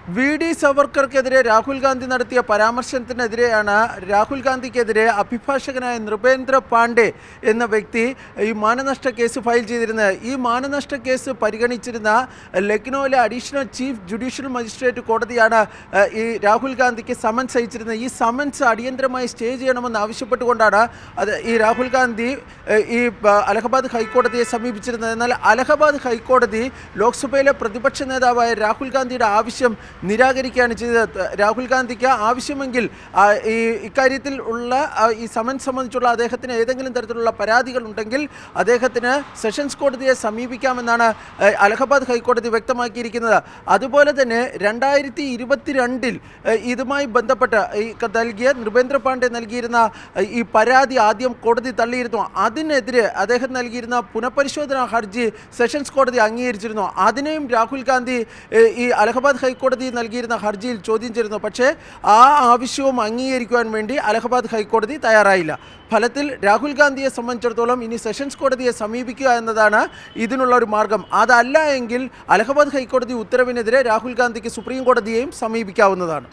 VD. സവർക്കർക്കെതിരെ Rahul Gandhi നടത്തിയ പരാമർശത്തിനെതിരെയാണ് രാഹുൽ ഗാന്ധിക്കെതിരെ അഭിഭാഷകനായ നൃപേന്ദ്ര പാണ്ഡെ എന്ന വ്യക്തി ഈ മാനനഷ്ട കേസ് ഫയൽ ചെയ്തിരുന്നത്. ഈ മാനനഷ്ട കേസ് പരിഗണിച്ചിരുന്ന ലക്നൌവിലെ അഡീഷണൽ ചീഫ് ജുഡീഷ്യൽ മജിസ്ട്രേറ്റ് കോടതിയാണ് ഈ രാഹുൽ ഗാന്ധിക്ക് സമൻസ് അയച്ചിരുന്നത്. ഈ സമൻസ് അടിയന്തരമായി സ്റ്റേ ചെയ്യണമെന്ന് ആവശ്യപ്പെട്ടുകൊണ്ടാണ് ഈ രാഹുൽ ഗാന്ധി ഈ അലഹബാദ് ഹൈക്കോടതിയെ സമീപിച്ചിരുന്നത്. എന്നാൽ അലഹബാദ് ഹൈക്കോടതി ലോക്സഭയിലെ പ്രതിപക്ഷ നേതാവായ രാഹുൽ ഗാന്ധിയുടെ ആവശ്യം നിരാകരിക്കുകയാണ് ചെയ്തത്. രാഹുൽ ഗാന്ധിക്ക് ആവശ്യമെങ്കിൽ ഇക്കാര്യത്തിൽ ഉള്ള ഈ സമൻസ് സംബന്ധിച്ചുള്ള അദ്ദേഹത്തിന് ഏതെങ്കിലും തരത്തിലുള്ള പരാതികൾ ഉണ്ടെങ്കിൽ അദ്ദേഹത്തിന് സെഷൻസ് കോടതിയെ സമീപിക്കാമെന്നാണ് അലഹബാദ് ഹൈക്കോടതി വ്യക്തമാക്കിയിരിക്കുന്നത്. അതുപോലെ തന്നെ 2022 ഇതുമായി ബന്ധപ്പെട്ട് നൽകിയ നൃപേന്ദ്ര പാണ്ഡെ നൽകിയിരുന്ന ഈ പരാതി ആദ്യം കോടതി തള്ളിയിരുന്നു. അതിനെതിരെ അദ്ദേഹം നൽകിയിരുന്ന പുനഃപരിശോധനാ ഹർജി സെഷൻസ് കോടതി അംഗീകരിച്ചിരുന്നു. അതിനെയും രാഹുൽ ഗാന്ധി ഈ അലഹബാദ് ഹൈക്കോടതി നൽകിയിരുന്ന ഹർജിയിൽ ചോദ്യം ചെയ്തിരുന്നു. പക്ഷേ ആ ആവശ്യവും അംഗീകരിക്കുവാൻ വേണ്ടി അലഹബാദ് ഹൈക്കോടതി തയ്യാറായില്ല. ഫലത്തിൽ രാഹുൽ ഗാന്ധിയെ സംബന്ധിച്ചിടത്തോളം ഇനി സെഷൻസ് കോടതിയെ സമീപിക്കുക എന്നതാണ് ഇതിനുള്ള ഒരു മാർഗം. അതല്ല എങ്കിൽ അലഹബാദ് ഹൈക്കോടതി ഉത്തരവിനെതിരെ രാഹുൽ ഗാന്ധിക്ക് സുപ്രീം കോടതിയെയും സമീപിക്കാവുന്നതാണ്.